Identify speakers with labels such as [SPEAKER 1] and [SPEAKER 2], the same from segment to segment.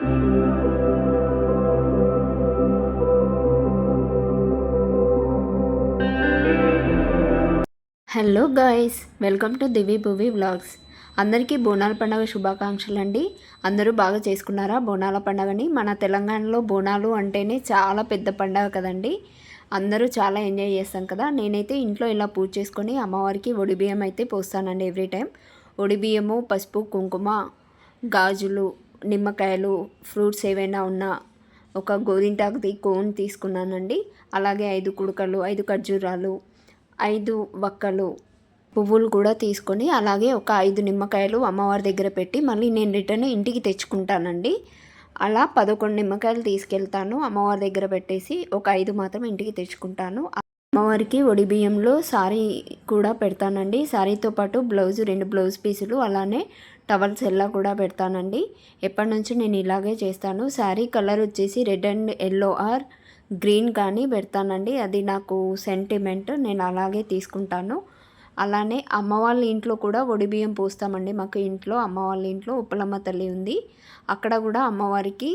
[SPEAKER 1] Hello guys, welcome to Divi Bhuvi vlogs. అందరికీ బోనాల పండుగ శుభాకాంక్షలు అండి. అందరూ బాగా చేసుకున్నారా బోనాల పండుగని? మన తెలంగాణలో బోనాలు అంటేనే చాలా పెద్ద పండుగ కదండి. అందరూ చాలా ఎంజాయ్ చేస్తాం కదా. నేనైతే ఇంట్లో ఇలా పూజ చేసుకొని అమ్మవారికి ఒడిబియ్యం అయితే పోస్తానండి ఎవ్రీ టైం. ఒడిబియ్యము, పసుపు, కుంకుమ, గాజులు, నిమ్మకాయలు, ఫ్రూట్స్ ఏవైనా ఉన్నా ఒక గోరింటాకుది కోన్ తీసుకున్నానండి. అలాగే 5 కుడకలు, 5 ఖర్జూరాలు, 5 వక్కలు, పువ్వులు కూడా తీసుకొని అలాగే ఒక 5 నిమ్మకాయలు అమ్మవారి దగ్గర పెట్టి మళ్ళీ నేను రిటర్న్ ఇంటికి తెచ్చుకుంటానండి. అలా 11 నిమ్మకాయలు తీసుకెళ్తాను, అమ్మవారి దగ్గర పెట్టేసి ఒక 5 మాత్రం ఇంటికి తెచ్చుకుంటాను. అమ్మవారికి ఒడి బియ్యంలో సారీ కూడా పెడతానండి. సారీతో పాటు బ్లౌజ్ 2 బ్లౌజ్ పీసులు అలానే టవల్స్ ఎలా కూడా పెడతానండి. ఎప్పటి నుంచి నేను ఇలాగే చేస్తాను. శారీ కలర్ వచ్చేసి red and yellow or green కానీ పెడతానండి. అది నాకు సెంటిమెంట్, నేను అలాగే తీసుకుంటాను. అలానే అమ్మ వాళ్ళ ఇంట్లో కూడా ఒడిబియ్యం పోస్తామండి. మాకు ఇంట్లో అమ్మ వాళ్ళ ఇంట్లో ఉప్పలమ్మ తల్లి ఉంది. అక్కడ కూడా అమ్మవారికి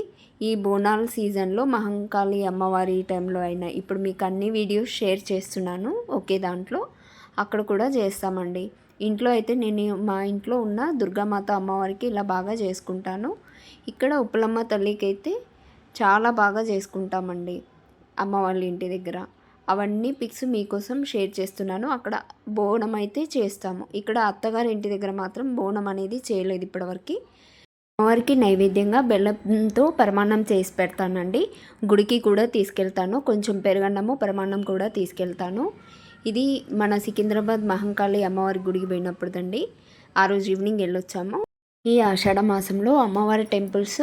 [SPEAKER 1] ఈ బోనాల సీజన్లో మహంకాళి అమ్మవారి టైంలో అయినా ఇప్పుడు మీకు అన్ని వీడియోస్ షేర్ చేస్తున్నాను ఒకే దాంట్లో. అక్కడ కూడా చేస్తామండి. ఇంట్లో అయితే నేను మా ఇంట్లో ఉన్న దుర్గామాత అమ్మవారికి ఇలా బాగా చేసుకుంటాను. ఇక్కడ ఉప్పలమ్మ తల్లికి అయితే చాలా బాగా చేసుకుంటామండి అమ్మ వాళ్ళ ఇంటి దగ్గర. అవన్నీ పిక్స్ మీకోసం షేర్ చేస్తున్నాను. అక్కడ బోనం అయితే చేస్తాము. ఇక్కడ అత్తగారి ఇంటి దగ్గర మాత్రం బోనం అనేది చేయలేదు ఇప్పటివరకు. అమ్మవారికి నైవేద్యంగా బెల్లంతో పరమాన్నం చేసి పెడతానండి. గుడికి కూడా తీసుకెళ్తాను. కొంచెం పెరుగన్నము పరమాన్నం కూడా తీసుకెళ్తాను. ఇది మన సికింద్రాబాద్ మహంకాళి అమ్మవారి గుడికి పోయినప్పుడుదండి. ఆ రోజు ఈవినింగ్ వెళ్ళొచ్చాము. ఈ ఆషాఢ మాసంలో అమ్మవారి టెంపుల్స్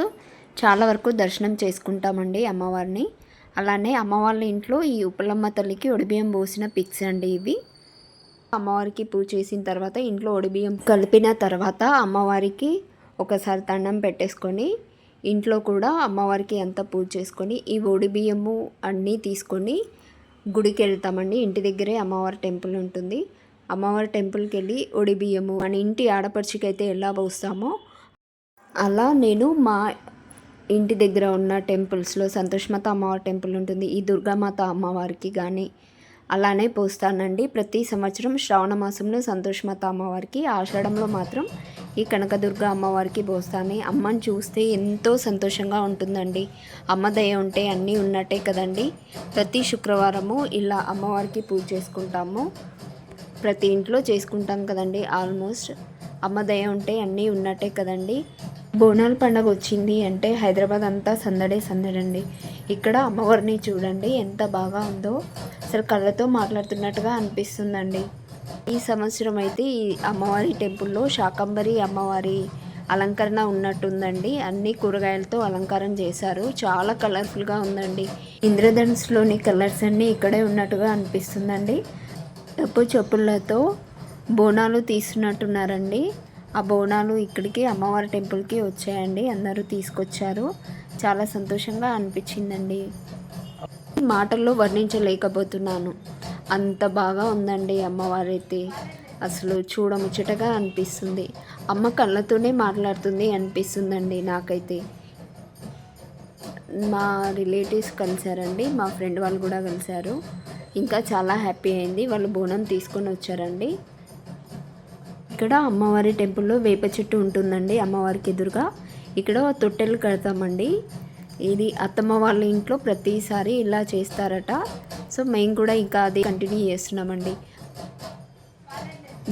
[SPEAKER 1] చాలా వరకు దర్శనం చేసుకుంటామండి అమ్మవారిని. అలానే అమ్మ వాళ్ళ ఇంట్లో ఈ ఉప్పలమ్మ తల్లికి ఒడిబియ్యం పోసిన పిక్స్ అండి ఇవి. అమ్మవారికి పూజ చేసిన తర్వాత ఇంట్లో ఒడిబియ్యం కలిపిన తర్వాత అమ్మవారికి ఒకసారి దండం పెట్టేసుకొని ఇంట్లో కూడా అమ్మవారికి అంతా పూజ చేసుకొని ఈ ఒడిబియ్యము అన్నీ తీసుకొని గుడికి వెళ్తామండి. ఇంటి దగ్గరే అమ్మవారి టెంపుల్ ఉంటుంది. అమ్మవారి టెంపుల్కి వెళ్ళి ఒడిబియ్యము మన ఇంటి ఆడపడుచుకి అయితే ఎలా పోస్తామో అలా నేను మా ఇంటి దగ్గర ఉన్న టెంపుల్స్లో సంతోషమాత అమ్మవారి టెంపుల్ ఉంటుంది, ఈ దుర్గామాత అమ్మవారికి కానీ అలానే పోస్తానండి. ప్రతి సంవత్సరం శ్రావణ మాసంలో సంతోషమాత అమ్మవారికి, ఆషాఢంలో మాత్రం ఈ కనకదుర్గ అమ్మవారికి పోస్తాను. అమ్మని చూస్తే ఎంతో సంతోషంగా ఉంటుందండి. అమ్మ దయ ఉంటే అన్నీ ఉన్నట్టే కదండి. ప్రతి శుక్రవారము ఇలా అమ్మవారికి పూజ చేసుకుంటాము. ప్రతి ఇంట్లో చేసుకుంటాం కదండి. ఆల్మోస్ట్ అమ్మ దయ ఉంటే అన్నీ ఉన్నట్టే కదండి. బోనాల పండుగ వచ్చింది అంటే హైదరాబాద్ అంతా సందడండి. ఇక్కడ అమ్మవారిని చూడండి ఎంత బాగా ఉందో, అసలు కళ్ళతో మాట్లాడుతున్నట్టుగా అనిపిస్తుందండి. ఈ సంవత్సరం అయితే ఈ అమ్మవారి టెంపుల్లో శాకంబరి అమ్మవారి అలంకరణ ఉన్నట్టుందండి. అన్ని కూరగాయలతో అలంకారం చేశారు. చాలా కలర్ఫుల్గా ఉందండి. ఇంద్రధనుస్సులోని కలర్స్ అన్నీ ఇక్కడే ఉన్నట్టుగా అనిపిస్తుందండి. డప్పు చప్పుళ్ళతో బోనాలు తీస్తున్నట్టున్నారండి. ఆ బోనాలు ఇక్కడికి అమ్మవారి టెంపుల్కి వచ్చాయండి. అందరూ తీసుకొచ్చారు. చాలా సంతోషంగా అనిపించిందండి. మాటల్లో వర్ణించలేకపోతున్నాను, అంత బాగా ఉందండి అమ్మవారు అయితే. అసలు చూడముచ్చటగా అనిపిస్తుంది. అమ్మ కళ్ళతోనే మాట్లాడుతుంది అనిపిస్తుందండి నాకైతే. మా రిలేటివ్స్ కలిశారండి, మా ఫ్రెండ్ వాళ్ళు కూడా కలిశారు. ఇంకా చాలా హ్యాపీ అయింది. వాళ్ళు బోనం తీసుకొని వచ్చారండి. ఇక్కడ అమ్మవారి టెంపుల్లో వేప చెట్టు ఉంటుందండి అమ్మవారికి ఎదురుగా. ఇక్కడ తొట్టెలు కడతామండి. ఇది అత్తమ్మ వాళ్ళ ఇంట్లో ప్రతిసారి ఇలా చేస్తారట. సో మేము కూడా ఇంకా అది కంటిన్యూ చేస్తున్నామండి.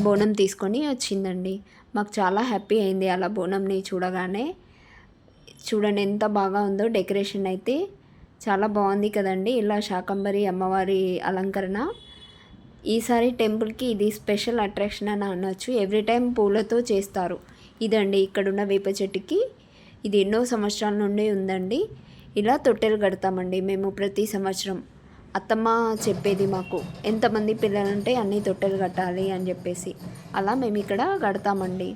[SPEAKER 1] బోనం తీసుకొని వచ్చిందండి. మాకు చాలా హ్యాపీ అయింది అలా బోనంని చూడగానే. చూడండి ఎంత బాగా ఉందో డెకరేషన్ అయితే. చాలా బాగుంది కదండి ఇలా శాకంబరి అమ్మవారి అలంకరణ. ఈసారి టెంపుల్కి ఇది స్పెషల్ అట్రాక్షన్ అని అనొచ్చు. ఎవ్రీ టైం పూలతో చేస్తారు. ఇదండి ఇక్కడున్న వేప చెట్టుకి. ఇది ఎన్నో సంవత్సరాల నుండి ఉందండి. ఇలా తొట్టెలు కడతామండి మేము ప్రతి సంవత్సరం. అత్తమ్మ చెప్పేది మాకు, ఎంతమంది పిల్లలుంటే అన్ని తొట్టెలు కట్టాలి అని చెప్పేసి. అలా మేము ఇక్కడ కడతామండి.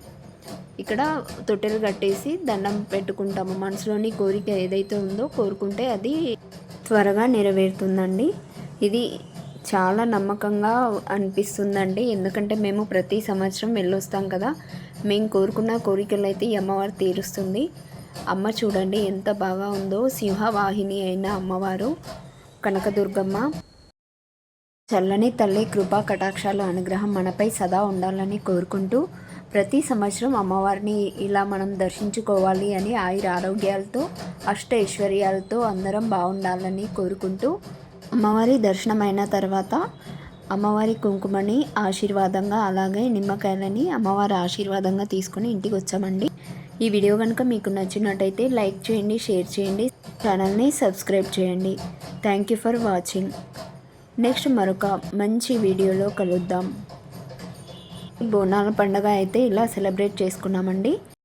[SPEAKER 1] ఇక్కడ తొట్టెలు కట్టేసి దండం పెట్టుకుంటాము. మనసులోని కోరిక ఏదైతే ఉందో కోరుకుంటే అది త్వరగా నెరవేరుతుందండి. ఇది చాలా నమ్మకంగా అనిపిస్తుందండి. ఎందుకంటే మేము ప్రతి సంవత్సరం వెళ్ళొస్తాం కదా. మేము కోరుకున్న కోరికలు అయితే ఈ అమ్మవారు తీరుస్తుంది. అమ్మ చూడండి ఎంత బాగా ఉందో. సింహవాహిని అయిన అమ్మవారు కనకదుర్గమ్మ. చల్లని తల్లి కృపా కటాక్షాల అనుగ్రహం మనపై సదా ఉండాలని కోరుకుంటూ, ప్రతి సంవత్సరం అమ్మవారిని ఇలా మనం దర్శించుకోవాలి అని ఆయుర ఆరోగ్యాలతో అష్ట ఐశ్వర్యాలతో అందరం బాగుండాలని కోరుకుంటూ, అమ్మవారి దర్శనమైన తర్వాత అమ్మవారి కుంకుమని ఆశీర్వాదంగా, అలాగే నిమ్మకాయలని అమ్మవారి ఆశీర్వాదంగా తీసుకొని ఇంటికి వచ్చామండి. ఈ వీడియో కనుక మీకు నచ్చినట్టయితే లైక్ చేయండి, షేర్ చేయండి, ఛానల్ని సబ్స్క్రైబ్ చేయండి. Thank you for watching. Next మరొక మంచి వీడియోలో కలుద్దాం. బోనాల పండుగ అయితే ఇలా సెలబ్రేట్ చేసుకున్నామండి.